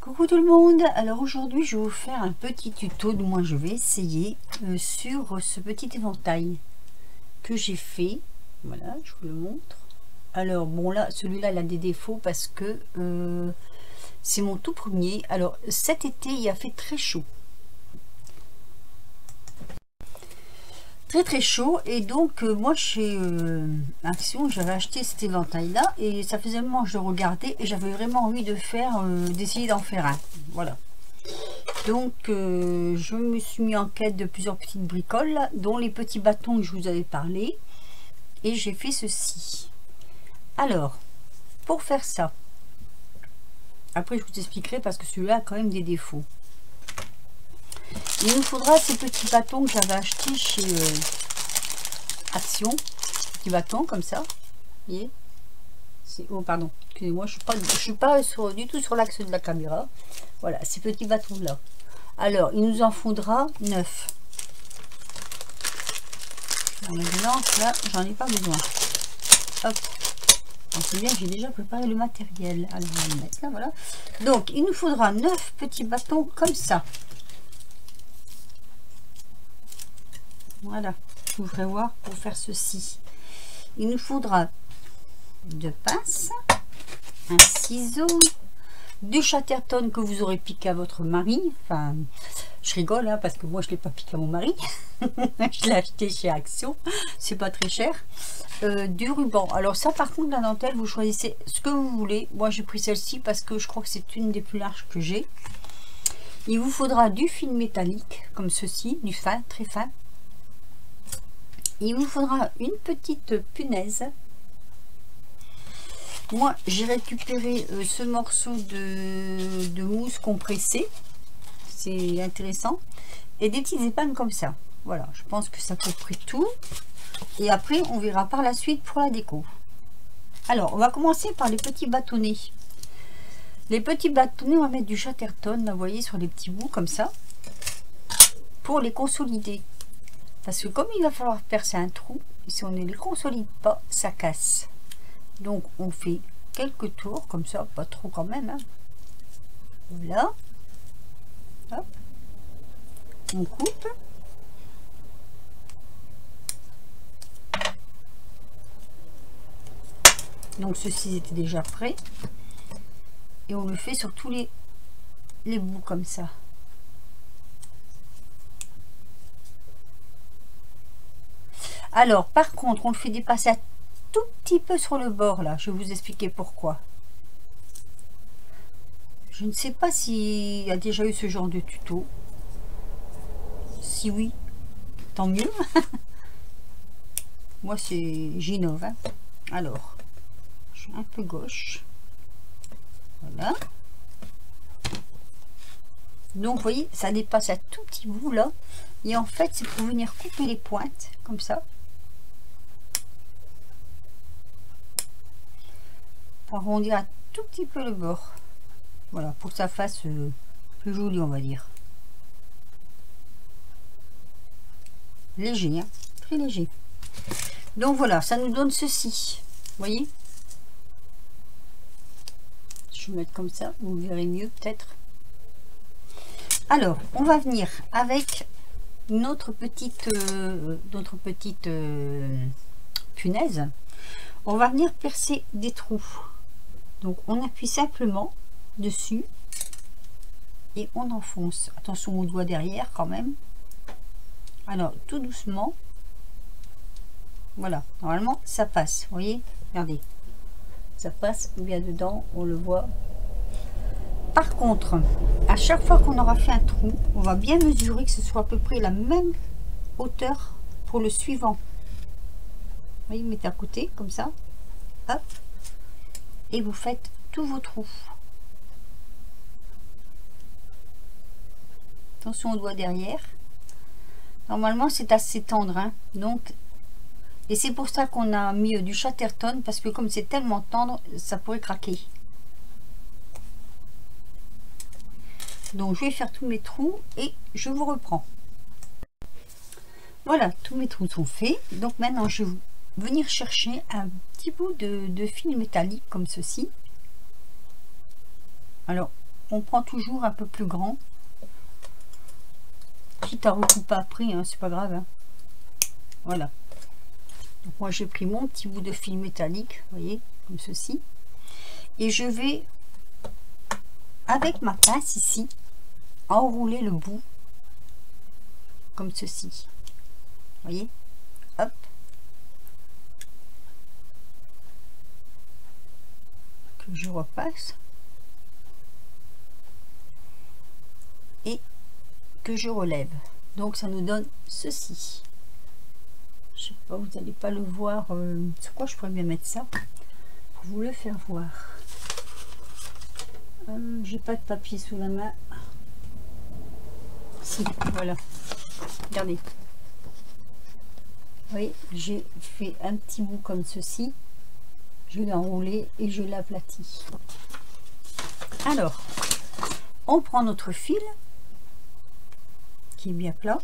Coucou tout le monde, alors aujourd'hui je vais vous faire un petit tuto, du moins je vais essayer sur ce petit éventail que j'ai fait. Voilà, je vous le montre. Alors bon, là celui-là il a des défauts parce que c'est mon tout premier. Alors cet été il a fait très chaud, très chaud, et donc moi chez Action j'avais acheté cet éventail là et ça faisait un moment que je le regardais et j'avais vraiment envie de faire d'essayer d'en faire un. Voilà, donc je me suis mis en quête de plusieurs petites bricoles dont les petits bâtons que je vous avais parlé, et j'ai fait ceci. Alors pour faire ça, après je vous expliquerai parce que celui-là a quand même des défauts. Il nous faudra ces petits bâtons que j'avais achetés chez Action, petits bâtons comme ça, vous voyez. Oh pardon, excusez-moi, je suis pas du tout sur l'axe de la caméra. Voilà, ces petits bâtons là. Alors il nous en faudra 9. Maintenant là j'en ai pas besoin. Hop, c'est bien, j'ai déjà préparé le matériel. Alors on va le mettre là, voilà. Donc il nous faudra 9 petits bâtons comme ça. Voilà, vous pourrez voir pour faire ceci. Il nous faudra 2 pinces, un ciseau, du chatterton que vous aurez piqué à votre mari. Enfin, je rigole hein, parce que moi je l'ai pas piqué à mon mari. Je l'ai acheté chez Action, c'est pas très cher. Du ruban. Alors ça par contre, la dentelle, vous choisissez ce que vous voulez. Moi j'ai pris celle-ci parce que je crois que c'est une des plus larges que j'ai. Il vous faudra du fil métallique comme ceci, du fin, très fin. Il vous faudra une petite punaise. Moi j'ai récupéré ce morceau de mousse compressée, c'est intéressant, et des petites épingles comme ça. Voilà, je pense que ça peut près tout, et après on verra par la suite pour la déco. Alors on va commencer par les petits bâtonnets. Les petits bâtonnets, on va mettre du chatterton, là, vous voyez, sur les petits bouts comme ça, pour les consolider. Parce que comme il va falloir percer un trou, et si on ne les consolide pas, ça casse. Donc on fait quelques tours comme ça, pas trop quand même, hein. Voilà. Hop. On coupe. Donc ceci était déjà prêt. Et on le fait sur tous les bouts comme ça. Alors par contre on le fait dépasser un tout petit peu sur le bord là, je vais vous expliquer pourquoi. Je ne sais pas s'il y a déjà eu ce genre de tuto. Si oui, tant mieux. Moi c'est j'innove, hein. Alors je suis un peu gauche, voilà. Donc vous voyez, ça dépasse un tout petit bout là, et en fait c'est pour venir couper les pointes comme ça, arrondir un tout petit peu le bord, voilà, pour que ça fasse plus joli, on va dire. Léger, hein, très léger. Donc voilà, ça nous donne ceci, vous voyez. Je vais mettre comme ça, vous verrez mieux peut-être. Alors on va venir avec notre petite punaise. On va venir percer des trous. Donc on appuie simplement dessus et on enfonce. Attention au doigt derrière quand même. Alors tout doucement. Voilà, normalement ça passe. Vous voyez, regardez, ça passe bien dedans, on le voit. Par contre, à chaque fois qu'on aura fait un trou, on va bien mesurer que ce soit à peu près la même hauteur pour le suivant. Vous voyez, mettez à côté comme ça, hop, et vous faites tous vos trous. Attention au doigt derrière. Normalement c'est assez tendre, hein, donc, et c'est pour ça qu'on a mis du chatterton, parce que comme c'est tellement tendre, ça pourrait craquer. Donc je vais faire tous mes trous et je vous reprends. Voilà, tous mes trous sont faits. Donc maintenant je vais venir chercher un petit bout de fil métallique comme ceci. Alors on prend toujours un peu plus grand. Quitte à recouper après, hein, c'est pas grave. Hein. Voilà. Donc moi j'ai pris mon petit bout de fil métallique, vous voyez, comme ceci. Et je vais, avec ma pince ici, enrouler le bout, comme ceci. Vous voyez, hop. Que je repasse. Et que je relève. Donc ça nous donne ceci. Je sais pas, vous n'allez pas le voir. Sur quoi je pourrais bien mettre ça pour vous le faire voir. J'ai pas de papier sous la main. Si, voilà. Regardez. Oui, j'ai fait un petit bout comme ceci. Je l'ai enroulé et je l'aplatis. Alors, on prend notre fil qui est bien plat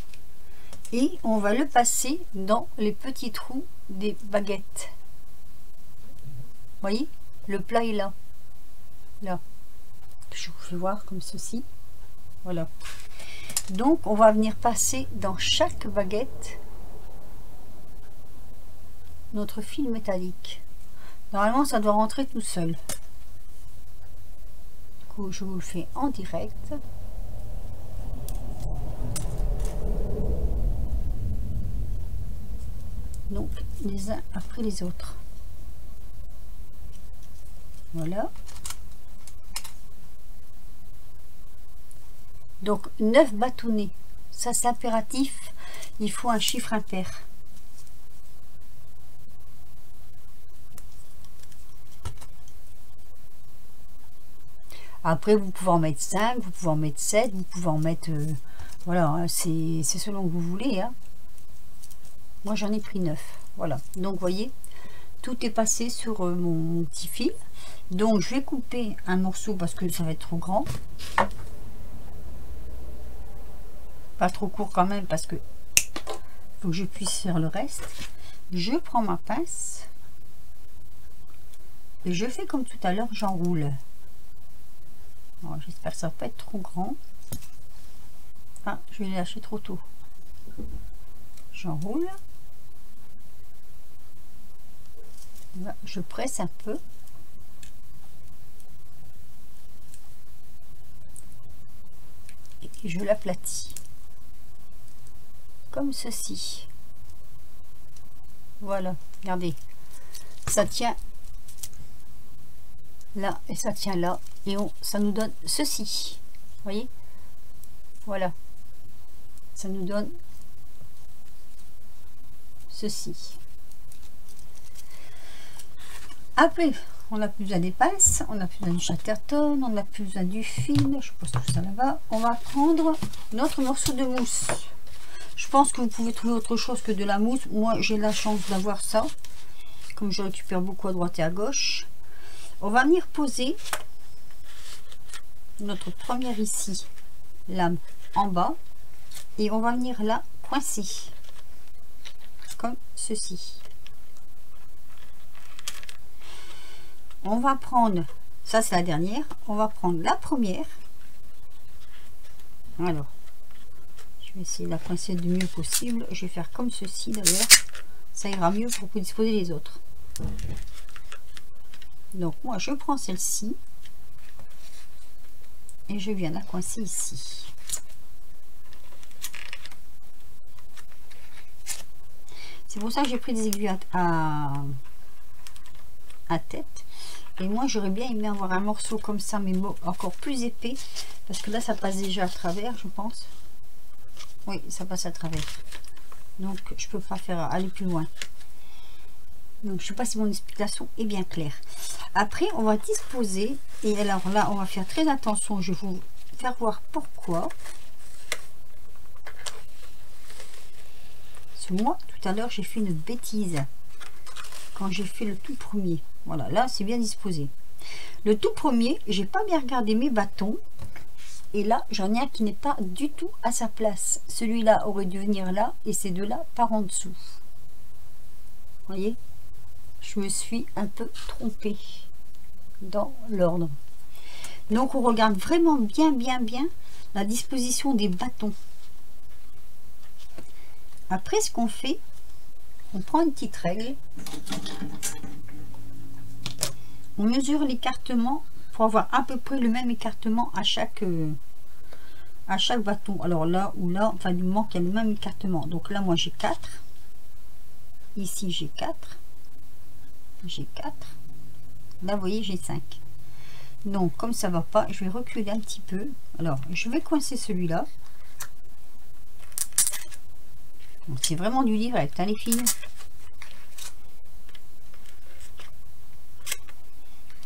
et on va le passer dans les petits trous des baguettes. Vous voyez, le plat est là. Là. Je vous fais voir comme ceci. Voilà. Donc, on va venir passer dans chaque baguette notre fil métallique. Normalement, ça doit rentrer tout seul. Du coup, je vous le fais en direct. Donc, les uns après les autres. Voilà. Donc 9 bâtonnets, ça c'est impératif, il faut un chiffre impair. Après vous pouvez en mettre 5, vous pouvez en mettre 7, vous pouvez en mettre... voilà, c'est selon que vous voulez. Hein. Moi j'en ai pris 9. Voilà, donc vous voyez, tout est passé sur mon petit fil. Donc je vais couper un morceau parce que ça va être trop grand. Pas trop court quand même parce que faut que je puisse faire le reste. Je prends ma pince et je fais comme tout à l'heure, j'enroule. J'espère que ça va pas être trop grand. Ah, je vais les lâcher trop tôt. J'enroule. Là, je presse un peu. Et je l'aplatis. Comme ceci. Voilà, regardez. Ça tient là et ça tient là. Et ça nous donne ceci. Vous voyez? Voilà. Ça nous donne ceci. Après, on n'a plus besoin des pinces, on n'a plus besoin du chatterton, on n'a plus besoin du fil. Je pose tout ça là-bas. On va prendre notre morceau de mousse. Je pense que vous pouvez trouver autre chose que de la mousse. Moi, j'ai la chance d'avoir ça. Comme je récupère beaucoup à droite et à gauche. On va venir poser notre première ici, lame en bas. Et on va venir là coincer. Comme ceci. On va prendre, ça c'est la dernière. On va prendre la première. Alors. Je vais essayer de la coincer du mieux possible. Je vais faire comme ceci d'ailleurs. Ça ira mieux pour disposer les autres. Donc moi je prends celle-ci. Et je viens la coincer ici. C'est pour ça que j'ai pris des aiguilles à tête. Et moi j'aurais bien aimé avoir un morceau comme ça, mais encore plus épais. Parce que là ça passe déjà à travers, je pense. Oui, ça passe à travers. Donc, je peux pas faire aller plus loin. Donc, je sais pas si mon explication est bien claire. Après, on va disposer. Et alors là, on va faire très attention. Je vais vous faire voir pourquoi. Parce que moi, tout à l'heure, j'ai fait une bêtise. Quand j'ai fait le tout premier. Voilà, là, c'est bien disposé. Le tout premier, j'ai pas bien regardé mes bâtons. Et là, j'en ai un qui n'est pas du tout à sa place. Celui-là aurait dû venir là et ces deux-là par en dessous. Vous voyez? Je me suis un peu trompée dans l'ordre. Donc on regarde vraiment bien la disposition des bâtons. Après, ce qu'on fait, on prend une petite règle, on mesure l'écartement pour avoir à peu près le même écartement à chaque bâton. Alors là ou là, enfin du moment qu'il y a le même écartement. Donc là, moi j'ai 4. Ici j'ai 4. J'ai 4. Là, vous voyez, j'ai 5. Donc, comme ça va pas, je vais reculer un petit peu. Alors, je vais coincer celui-là. C'est vraiment du direct, hein, les filles.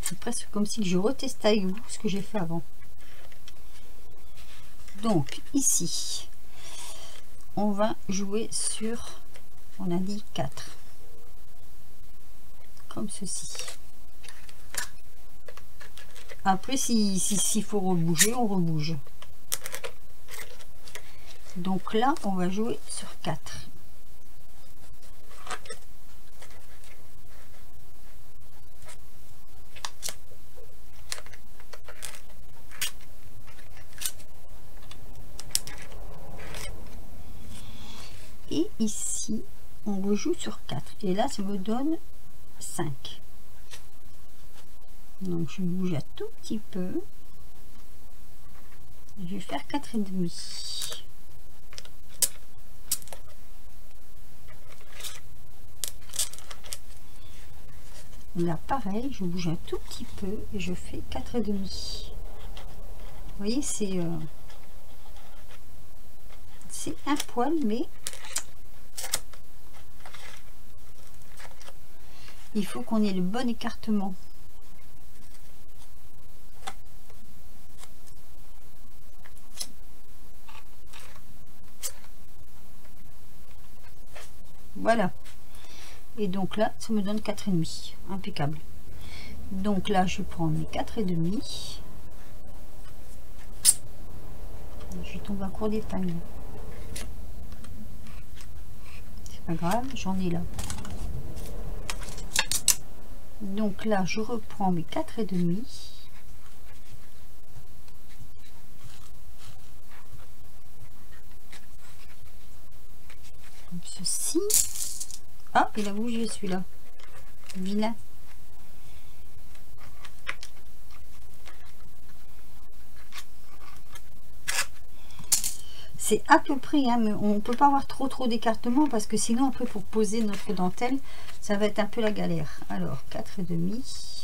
C'est presque comme si je retestais avec vous ce que j'ai fait avant. Donc, ici, on va jouer sur, on a dit 4. Comme ceci. Après, s'il faut rebouger, on rebouge. Donc là, on va jouer sur 4. Et ici, on rejoue sur 4. Et là, ça me donne 5. Donc, je bouge un tout petit peu. Je vais faire 4,5. Là, pareil, je bouge un tout petit peu et je fais 4,5. Vous voyez, c'est un poil, mais il faut qu'on ait le bon écartement. Voilà. Et donc là, ça me donne 4,5. Impeccable. Donc là, je prends mes 4,5. Je tombe à court d'épingle. C'est pas grave, j'en ai là. Donc là, je reprends mes 4,5. Comme ceci. Ah, il a bougé celui-là. Vilain. C'est à peu près, hein, mais on ne peut pas avoir trop d'écartement parce que sinon après pour poser notre dentelle, ça va être un peu la galère. Alors 4,5.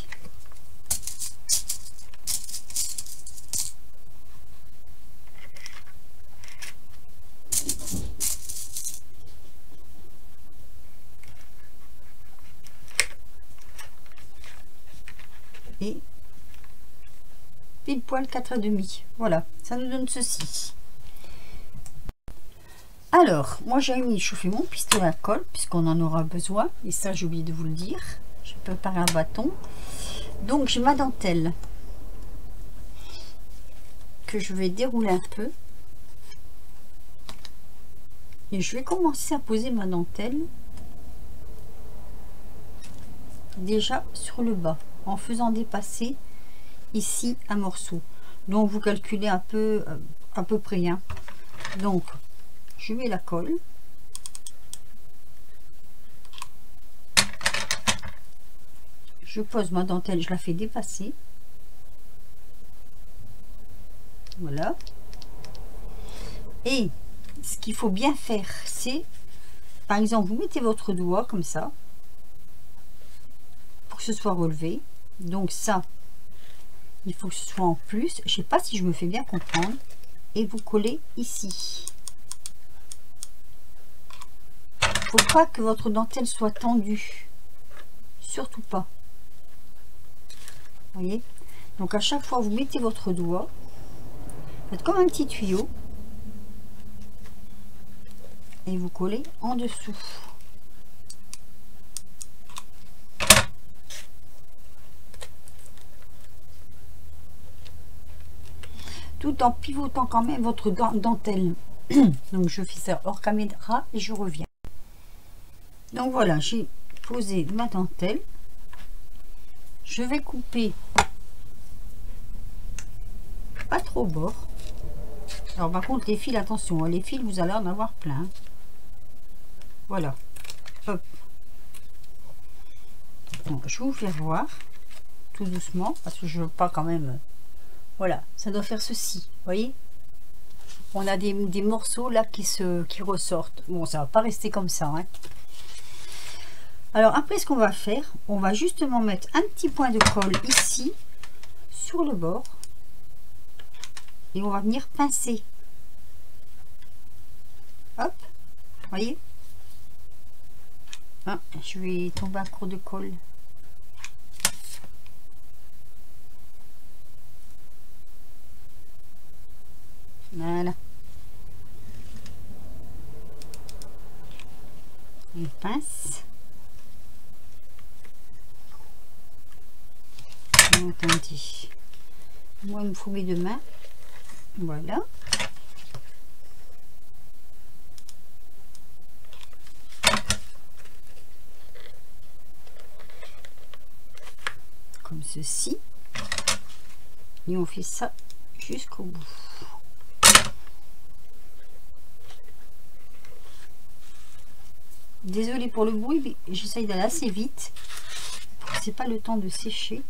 Et pile poil 4,5. Voilà, ça nous donne ceci. Alors, moi j'ai mis chauffer mon pistolet à colle puisqu'on en aura besoin. Et ça, j'ai oublié de vous le dire. Je prépare un bâton. Donc, j'ai ma dentelle que je vais dérouler un peu. Et je vais commencer à poser ma dentelle déjà sur le bas en faisant dépasser ici un morceau. Donc, vous calculez un peu à peu près. Hein. Donc, je mets la colle. Je pose ma dentelle, je la fais dépasser. Voilà. Et ce qu'il faut bien faire, c'est, par exemple, vous mettez votre doigt comme ça, pour que ce soit relevé. Donc ça, il faut que ce soit en plus. Je sais pas si je me fais bien comprendre. Et vous collez ici. Faut pas que votre dentelle soit tendue, surtout pas. Vous voyez, donc à chaque fois vous mettez votre doigt, faites comme un petit tuyau et vous collez en dessous. Tout en pivotant quand même votre dentelle. Donc je fais ça hors caméra et je reviens. Donc voilà, j'ai posé ma dentelle. Je vais couper trop au bord. Alors par contre les fils, attention, les fils vous allez en avoir plein. Voilà. Hop. Donc je vais vous faire voir tout doucement parce que je veux pas quand même. Voilà, ça doit faire ceci, vous voyez. On a des morceaux là qui ressortent. Bon, ça va pas rester comme ça, hein. Alors après, ce qu'on va faire, on va justement mettre un petit point de colle ici sur le bord et on va venir pincer. Hop, voyez. Ah, je vais tomber à court de colle. Voilà. On pince. Attendez. Moi, il me faut mes deux mains. Voilà. Comme ceci. Et on fait ça jusqu'au bout. Désolée pour le bruit, mais j'essaye d'aller assez vite. C'est pas le temps de sécher.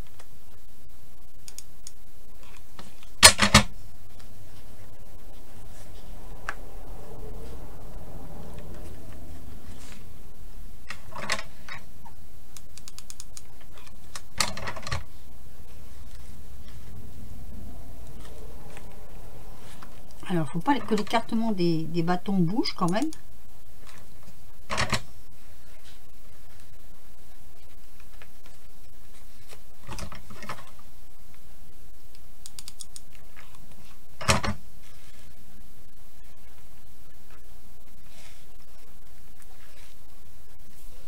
Alors, faut pas que l'écartement des bâtons bouge quand même.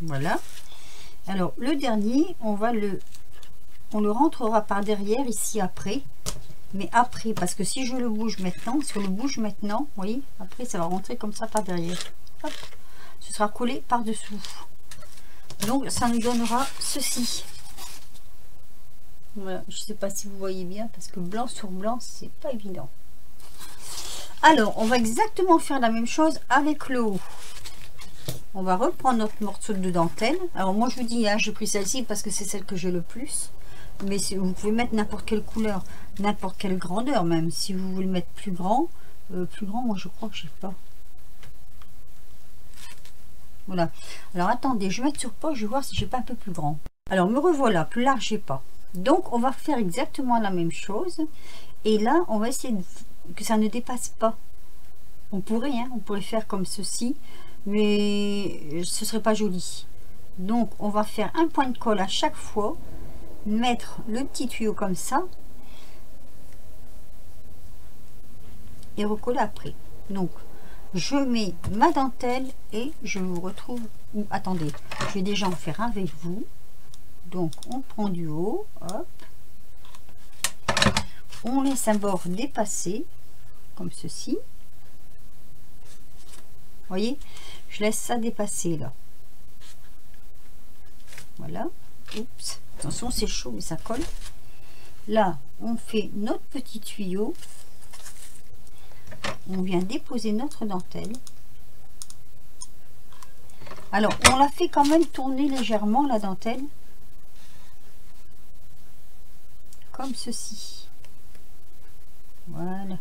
Voilà. Alors le dernier, on le rentrera par derrière ici après, mais après, parce que si je le bouge maintenant, si on le bouge maintenant, vous voyez, après ça va rentrer comme ça par derrière. Hop, ce sera collé par dessous. Donc ça nous donnera ceci. Voilà, je sais pas si vous voyez bien parce que blanc sur blanc c'est pas évident. Alors on va exactement faire la même chose avec le haut. On va reprendre notre morceau de dentelle. Alors moi je vous dis, hein, j'ai pris celle-ci parce que c'est celle que j'ai le plus. Mais vous pouvez mettre n'importe quelle couleur, n'importe quelle grandeur même. Si vous voulez mettre plus grand, moi je crois que je sais pas. Voilà. Alors attendez, je vais mettre sur pause, je vais voir si j'ai pas un peu plus grand. Alors me revoilà, plus large j'ai pas. Donc on va faire exactement la même chose. Et là on va essayer que ça ne dépasse pas. On pourrait faire comme ceci. Mais ce serait pas joli. Donc on va faire un point de colle à chaque fois, mettre le petit tuyau comme ça et recoller après. Donc je mets ma dentelle et je vous retrouve. Attendez, je vais déjà en faire un avec vous. Donc on prend du haut, hop, on laisse un bord dépasser comme ceci. Voyez, je laisse ça dépasser là. Voilà. Oups. Attention, c'est chaud mais ça colle. Là, on fait notre petit tuyau. On vient déposer notre dentelle. Alors, on la fait quand même tourner légèrement la dentelle. Comme ceci. Voilà.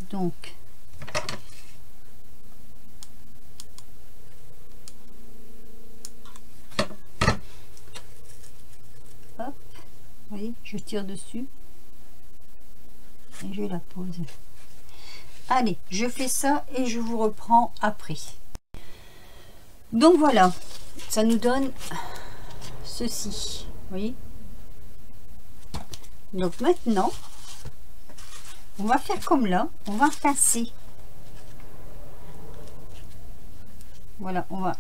Donc, hop, vous voyez, je tire dessus et je la pose. Allez, je fais ça et je vous reprends après. Donc voilà, ça nous donne ceci, vous voyez. Donc maintenant, on va faire comme là, on va pincer. Voilà, on va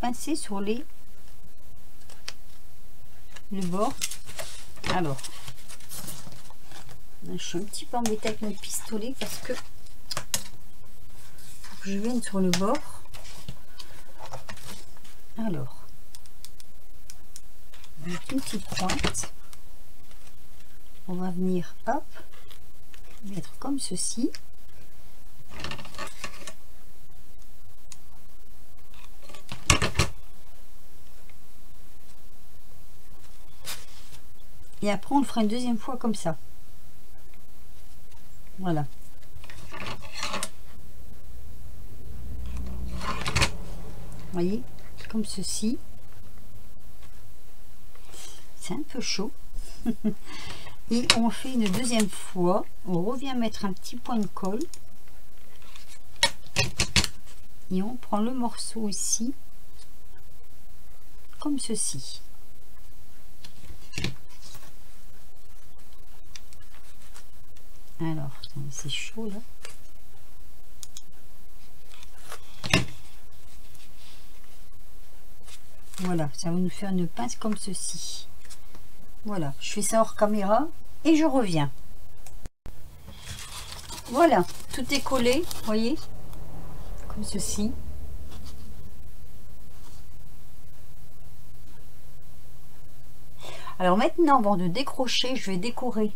pincer sur le bord. Alors, je suis un petit peu embêtée avec mon pistolet parce que je viens sur le bord. Alors, avec une petite pointe. on va venir, hop, mettre comme ceci. Et après, on le fera une deuxième fois comme ça. Voilà. Vous voyez, comme ceci. C'est un peu chaud. Et on fait une deuxième fois. On revient mettre un petit point de colle. Et on prend le morceau ici. Comme ceci. Alors, c'est chaud là. Voilà, ça va nous faire une pince comme ceci. Voilà, je fais ça hors caméra et je reviens. Voilà, tout est collé, vous voyez, comme ceci. Alors maintenant, avant de décrocher, je vais décorer.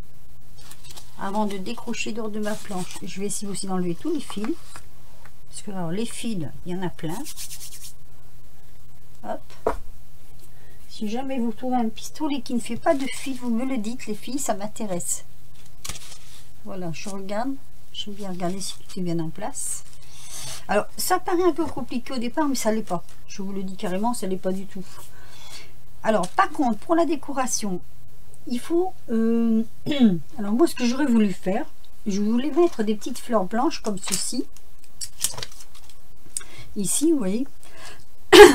Avant de décrocher dehors de ma planche, je vais essayer aussi d'enlever tous les fils. Parce que alors les fils, il y en a plein. Hop. Si jamais vous trouvez un pistolet qui ne fait pas de fil, vous me le dites, les filles, ça m'intéresse. Voilà, je regarde. J'aime bien regarder si tout est bien en place. Alors, ça paraît un peu compliqué au départ, mais ça l'est pas. Je vous le dis carrément, ça l'est pas du tout. Alors, par contre, pour la décoration, il faut... alors, moi, ce que j'aurais voulu faire, je voulais mettre des petites fleurs blanches comme ceci. Ici, vous voyez.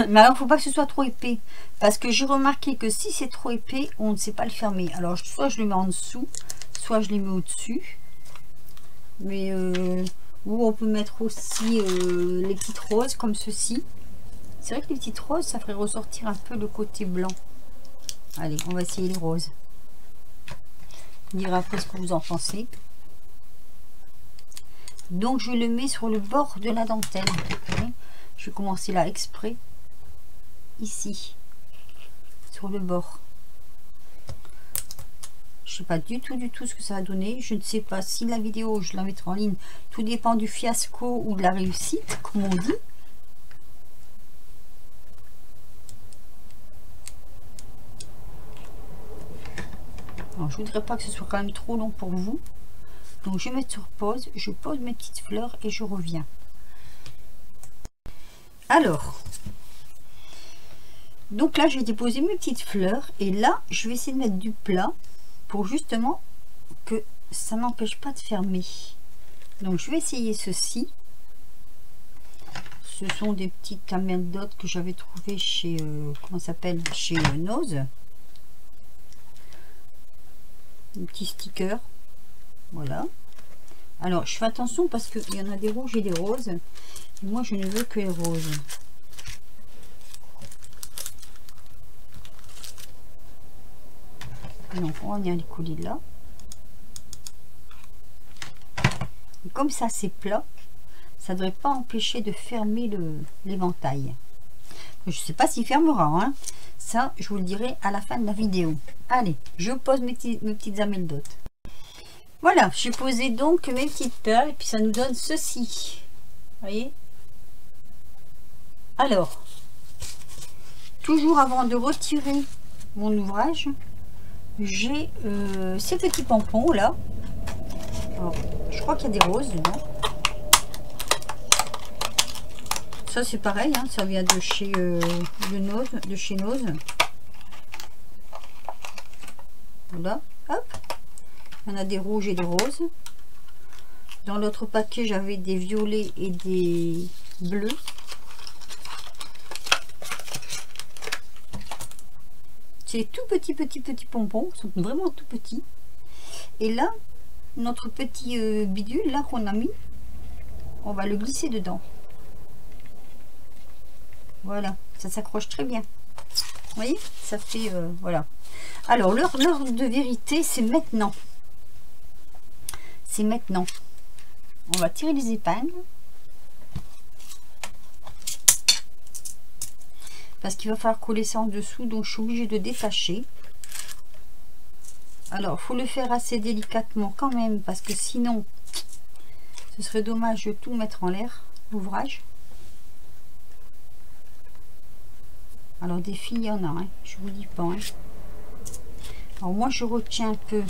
Mais alors, il ne faut pas que ce soit trop épais. Parce que j'ai remarqué que si c'est trop épais, on ne sait pas le fermer. Alors, soit je le mets en dessous, soit je les mets au-dessus. Mais ou on peut mettre aussi les petites roses comme ceci. C'est vrai que les petites roses, ça ferait ressortir un peu le côté blanc. Allez, on va essayer les roses. Vous direz après ce que vous en pensez. Donc, je le mets sur le bord de la dentelle. Je vais commencer là exprès. Ici. Sur le bord. Je sais pas du tout ce que ça va donner. Je ne sais pas si la vidéo, je la mettrai en ligne. Tout dépend du fiasco ou de la réussite, comme on dit. Alors, je voudrais pas que ce soit quand même trop long pour vous. Donc, je vais mettre sur pause. Je pose mes petites fleurs et je reviens. Alors, donc là, j'ai déposé mes petites fleurs. Et là, je vais essayer de mettre du plat pour justement que ça n'empêche pas de fermer. Donc, je vais essayer ceci. Ce sont des petites camélidotes que j'avais trouvées chez, comment ça s'appelle, chez Nose. Un petit sticker. Voilà. Alors, je fais attention parce qu'il y en a des rouges et des roses. Et moi, je ne veux que les roses. Donc, on va venir les coller là. Et comme ça, c'est plat, ça ne devrait pas empêcher de fermer l'éventail. Je ne sais pas s'il fermera. Hein. Ça, je vous le dirai à la fin de la vidéo. Allez, je pose mes petites amélidotes. Voilà, j'ai posé donc mes petites perles. Et puis, ça nous donne ceci. Vous voyez? Alors, toujours avant de retirer mon ouvrage, j'ai ces petits pompons là. Alors, je crois qu'il y a des roses dedans. Ça c'est pareil, hein, ça vient de chez Nose, Voilà, hop. Il y en a des rouges et des roses. Dans l'autre paquet, j'avais des violets et des bleus. C'est tout petits pompons, ils sont vraiment tout petits. Et là, notre petit bidule là qu'on a mis, on va le glisser dedans. Voilà, ça s'accroche très bien. Vous voyez, ça fait voilà. Alors l'heure de vérité, c'est maintenant. C'est maintenant. On va tirer les épingles. Parce qu'il va falloir coller ça en dessous, donc je suis obligée de détacher. Alors, il faut le faire assez délicatement quand même, parce que sinon, ce serait dommage de tout mettre en l'air, l'ouvrage. Alors, des filles, il y en a, hein, je vous dis pas. Hein. Alors, moi, je retiens un peu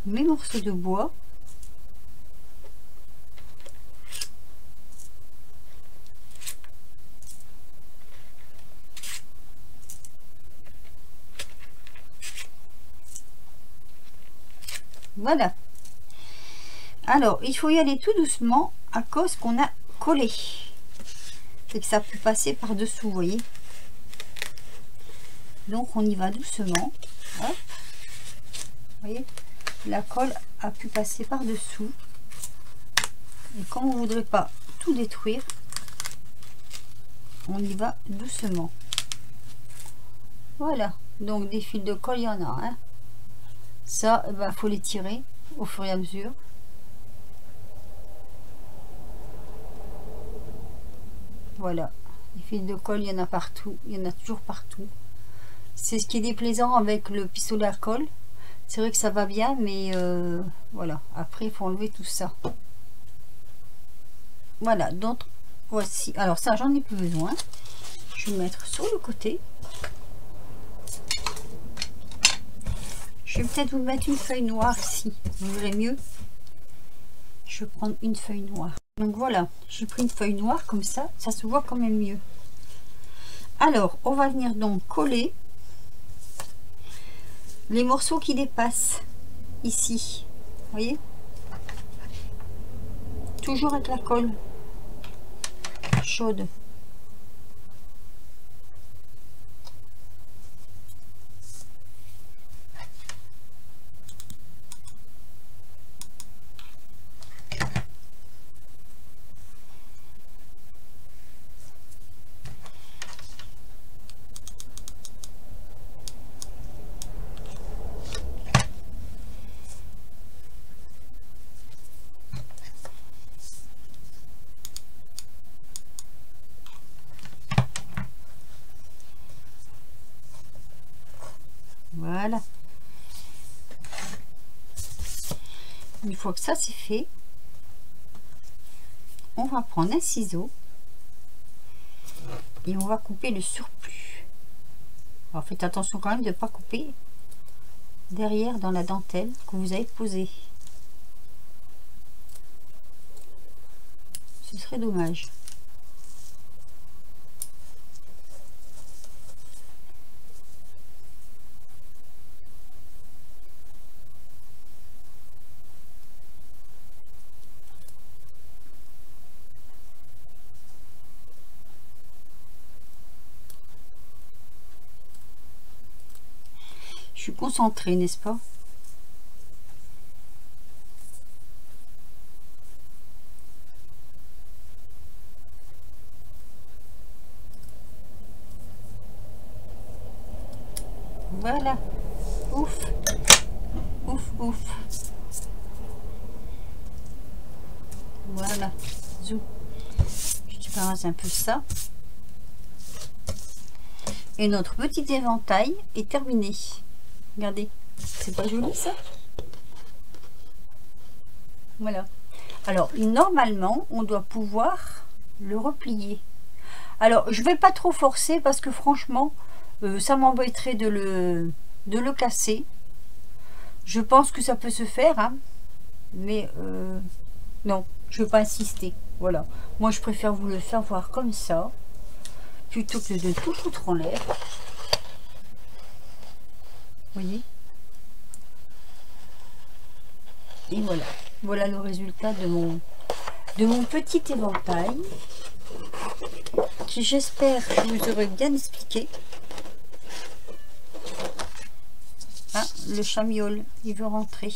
mes morceaux de bois. Voilà. Alors, il faut y aller tout doucement à cause qu'on a collé. Et que ça peut passer par-dessous, vous voyez. Donc, on y va doucement. Hop. Vous voyez, la colle a pu passer par-dessous. Et comme on ne voudrait pas tout détruire, on y va doucement. Voilà. Donc, des fils de colle, il y en a. Hein. Ça, ben, faut les tirer au fur et à mesure. Voilà, les fils de colle, il y en a partout, il y en a toujours partout. C'est ce qui est déplaisant avec le pistolet à colle. C'est vrai que ça va bien, mais voilà, après il faut enlever tout ça. Voilà, donc voici. Alors ça, j'en ai plus besoin. Je vais mettre sur le côté. Je vais peut-être vous mettre une feuille noire ici, vous verrez mieux. Je vais prendre une feuille noire. Donc voilà, j'ai pris une feuille noire comme ça se voit quand même mieux. Alors, on va venir donc coller les morceaux qui dépassent ici. Vous voyez? Toujours avec la colle chaude. Voilà. Une fois que ça c'est fait, on va prendre un ciseau et on va couper le surplus. Alors faites attention quand même de ne pas couper derrière dans la dentelle que vous avez posée. Ce serait dommage. Je suis concentrée, n'est-ce pas? Voilà. Ouf. Ouf, ouf. Voilà. Zou. Je débarrasse un peu ça. Et notre petit éventail est terminé. Regardez, c'est pas joli ça? Voilà. Alors, normalement, on doit pouvoir le replier. Alors, je vais pas trop forcer parce que franchement, ça m'embêterait de le casser. Je pense que ça peut se faire, hein, mais non, je vais pas insister. Voilà. Moi, je préfère vous le faire voir comme ça, plutôt que de tout foutre en l'air. Voyez, et voilà, voilà le résultat de mon petit éventail qui, j'espère, que je vous aurais bien expliqué. Ah, le chamiol, il veut rentrer.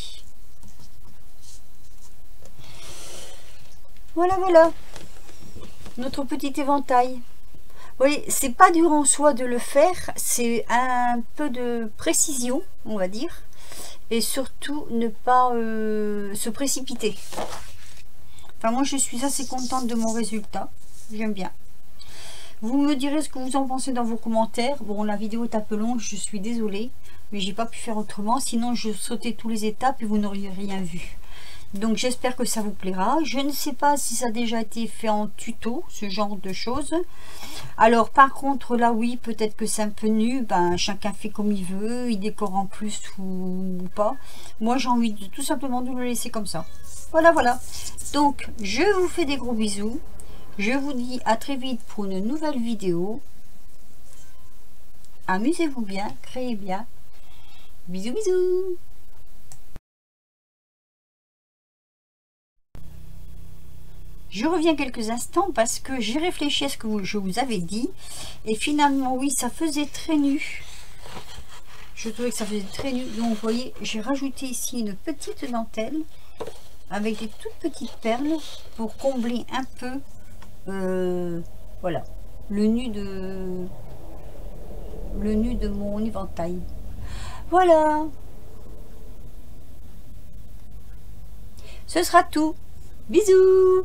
Voilà, voilà notre petit éventail. Oui, c'est pas dur en soi de le faire, c'est un peu de précision, on va dire, et surtout ne pas se précipiter. Enfin, moi je suis assez contente de mon résultat, j'aime bien. Vous me direz ce que vous en pensez dans vos commentaires. Bon, la vidéo est un peu longue, je suis désolée, mais j'ai pas pu faire autrement, sinon je sautais toutes les étapes et vous n'auriez rien vu. Donc j'espère que ça vous plaira. Je ne sais pas si ça a déjà été fait en tuto, ce genre de choses. Alors par contre là oui, peut-être que c'est un peu nu, ben chacun fait comme il veut, il décore en plus ou pas. Moi j'ai envie de tout simplement de le laisser comme ça. Voilà, voilà. Donc je vous fais des gros bisous. Je vous dis à très vite pour une nouvelle vidéo. Amusez-vous bien, créez bien. Bisous bisous. Je reviens quelques instants parce que j'ai réfléchi à ce que je vous avais dit. Et finalement, oui, ça faisait très nu. Je trouvais que ça faisait très nu. Donc, vous voyez, j'ai rajouté ici une petite dentelle avec des toutes petites perles pour combler un peu, voilà, le nu de mon éventail. Voilà. Ce sera tout. Bisous.